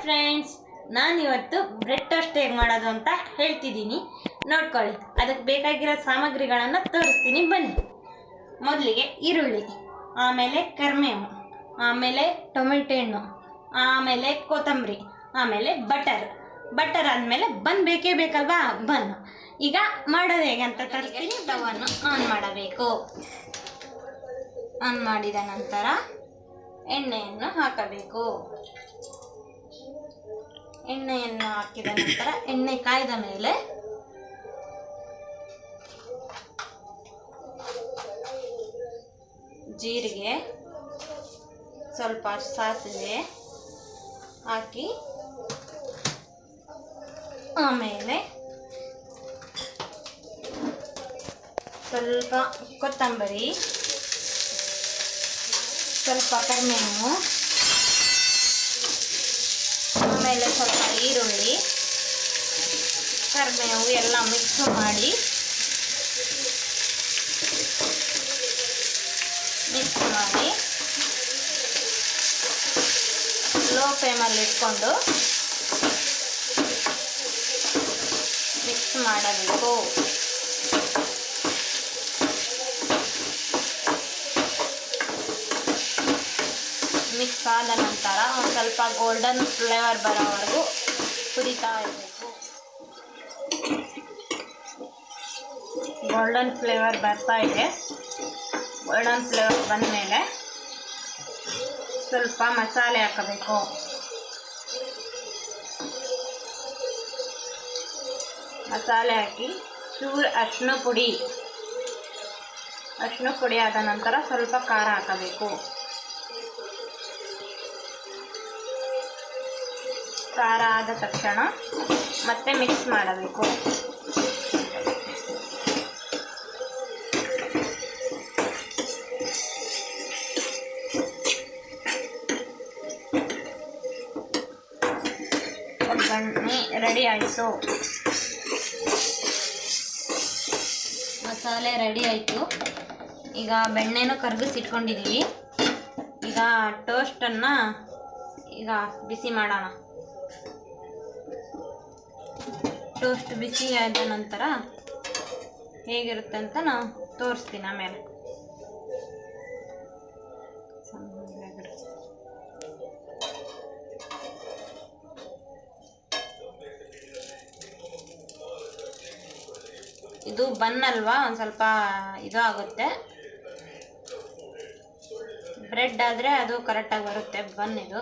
Friends, ನಾನಿವತ್ತು bread toast ಹೇಗೆ ಮಾಡೋದು ಅಂತ ಹೇಳ್ತಿದ್ದೀನಿ, ನೋಡ್ಕೊಳ್ಳಿ. ಅದಕ್ಕೆ ಬೇಕಾಗಿರೋ ಸಾಮಗ್ರಿಗಳನ್ನು ತೋರಿಸ್ತೀನಿ, ಬನ್ನಿ. ಮೊದಲಿಗೆ ಈರುಳ್ಳಿ, ಆಮೇಲೆ ಕರಿಬೇವು, ಆಮೇಲೆ ಟೊಮೆಟೊ ಹಣ್ಣು, ಆಮೇಲೆ ಕೊತ್ತಂಬರಿ, ಆಮೇಲೆ ಬಟರ್ ಆದಮೇಲೆ ಬನ್ ಬೇಕೇ ಬೇಕಲ್ವಾ, ಬನ್. ಈಗ ಮಾಡೋದು ಹೇಗೆ ಅಂತ ತೋರಿಸ್ತೀನಿ. ಸ್ಟವನ್ನು ಆನ್ ಮಾಡಬೇಕು. ಆನ್ ಮಾಡಿದ ನಂತರ ಎಣ್ಣೆಯನ್ನು ಹಾಕಬೇಕು. ಎಣ್ಣೆಯನ್ನು ಹಾಕಿದ ನಂತರ ಎಣ್ಣೆ ಕಾಯ್ದ ಮೇಲೆ ಜೀರಿಗೆ, ಸ್ವಲ್ಪ ಸಾಸಿವೆ ಹಾಕಿ, ಆಮೇಲೆ ಸ್ವಲ್ಪ ಕೊತ್ತಂಬರಿ, ಸ್ವಲ್ಪ ಕರಿಬೇವು, ಆಮೇಲೆ ಸ್ವಲ್ಪ ಈರುಳ್ಳಿ, ಕರಿಬೇವು ಎಲ್ಲ ಮಿಕ್ಸ್ ಮಾಡಿ ಲೋ ಫ್ಲೇಮಲ್ಲಿ ಇಟ್ಕೊಂಡು ಮಿಕ್ಸ್ ಮಾಡಬೇಕು. ಮಿಕ್ಸ್ ಆದ ನಂತರ ಒಂದು ಸ್ವಲ್ಪ ಗೋಲ್ಡನ್ ಫ್ಲೇವರ್ ಬರೋವರೆಗೂ ಹುರಿತಾ ಇರಬೇಕು. ಗೋಲ್ಡನ್ ಫ್ಲೇವರ್ ಬರ್ತಾ ಇದೆ. ಗೋಲ್ಡನ್ ಫ್ಲೇವರ್ ಬಂದಮೇಲೆ ಸ್ವಲ್ಪ ಮಸಾಲೆ ಹಾಕಬೇಕು. ಮಸಾಲೆ ಹಾಕಿ ಚೂರು ಅರಿಶಿನ ಪುಡಿ ಆದ ನಂತರ ಸ್ವಲ್ಪ ಖಾರ ಹಾಕಬೇಕು. ಖಾರ ಆದ ತಕ್ಷಣ ಮತ್ತೆ ಮಿಕ್ಸ್ ಮಾಡಬೇಕು. ಒಗ್ಗರಣೆ ರೆಡಿ ಆಯಿತು. ಮಸಾಲೆ ರೆಡಿ ಆಯಿತು. ಈಗ ಬೆಣ್ಣೆನೂ ಕರಗಿಸಿಟ್ಕೊಂಡಿದ್ದೀವಿ. ಈಗ ಟೋಸ್ಟನ್ನು ಈಗ ಬಿಸಿ ಮಾಡೋಣ. ಟೋಸ್ಟ್ ಬಿಸಿ ಆದ ನಂತರ ಹೇಗಿರುತ್ತೆ ಅಂತ ನಾವು ತೋರಿಸ್ತೀನಿ ಆಮೇಲೆ. ಇದು ಬನ್ ಅಲ್ವಾ, ಒಂದು ಸ್ವಲ್ಪ ಇದು ಆಗುತ್ತೆ. ಬ್ರೆಡ್ ಆದರೆ ಅದು ಕರೆಕ್ಟಾಗಿ ಬರುತ್ತೆ. ಬನ್ ಇದು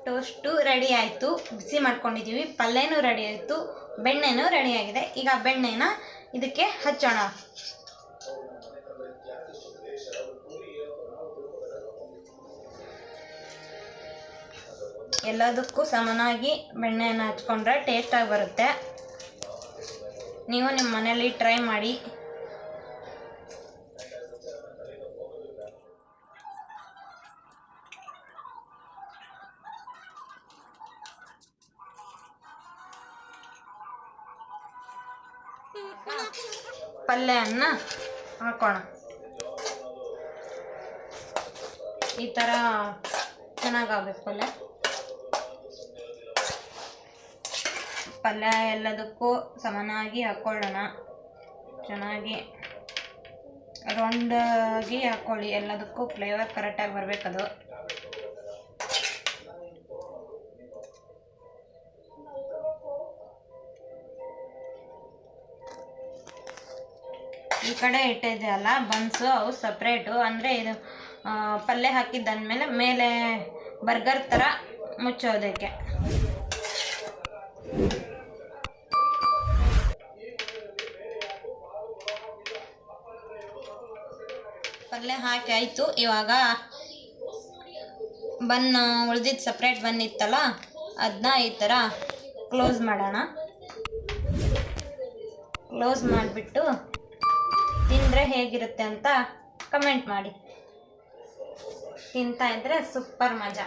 ಟೋಸ್ಟು ರೆಡಿ ಆಯಿತು. ಬಿಸಿ ಮಾಡ್ಕೊಂಡಿದ್ದೀವಿ. ಪಲ್ಯನೂ ರೆಡಿ ಆಯಿತು, ಬೆಣ್ಣೆನೂ ರೆಡಿಯಾಗಿದೆ. ಈಗ ಬೆಣ್ಣೆನ ಇದಕ್ಕೆ ಹಚ್ಚೋಣ. ಎಲ್ಲದಕ್ಕೂ ಸಮನಾಗಿ ಬೆಣ್ಣೆಯನ್ನು ಹಚ್ಕೊಂಡ್ರೆ ಟೇಸ್ಟಾಗಿ ಬರುತ್ತೆ. ನೀವು ನಿಮ್ಮ ಮನೆಯಲ್ಲಿ ಟ್ರೈ ಮಾಡಿ. ಪಲ್ಯನ ಹಾಕೋಣ. ಈ ಥರ ಚೆನ್ನಾಗಾಗಬೇಕು ಪಲ್ಯ ಎಲ್ಲದಕ್ಕೂ ಸಮನಾಗಿ ಹಾಕ್ಕೊಳ್ಳೋಣ. ಚೆನ್ನಾಗಿ ರೌಂಡಾಗಿ ಹಾಕ್ಕೊಳ್ಳಿ. ಎಲ್ಲದಕ್ಕೂ ಫ್ಲೇವರ್ ಕರೆಕ್ಟಾಗಿ ಬರಬೇಕದು. ಈ ಕಡೆ ಇಟ್ಟಿದೆ ಅಲ್ಲ ಬನ್ಸು, ಅವು ಸಪ್ರೇಟು. ಅಂದರೆ ಇದು ಪಲ್ಯ ಹಾಕಿದ್ದಾದ್ಮೇಲೆ ಮೇಲೆ ಬರ್ಗರ್ ಥರ ಮುಚ್ಚೋದಕ್ಕೆ. ಪಲ್ಯ ಹಾಕಿ ಆಯಿತು. ಇವಾಗ ಬನ್ ಉಳಿದಿದ್ದು ಸಪ್ರೇಟ್ ಬನ್ ಇತ್ತಲ್ಲ, ಅದನ್ನ ಈ ಥರ ಕ್ಲೋಸ್ ಮಾಡೋಣ. ಕ್ಲೋಸ್ ಮಾಡಿಬಿಟ್ಟು ತಿಂದರೆ ಹೇಗಿರುತ್ತೆ ಅಂತ ಕಮೆಂಟ್ ಮಾಡಿ. ತಿಂತಾ ಇದ್ದರೆ ಸೂಪರ್ ಮಜಾ.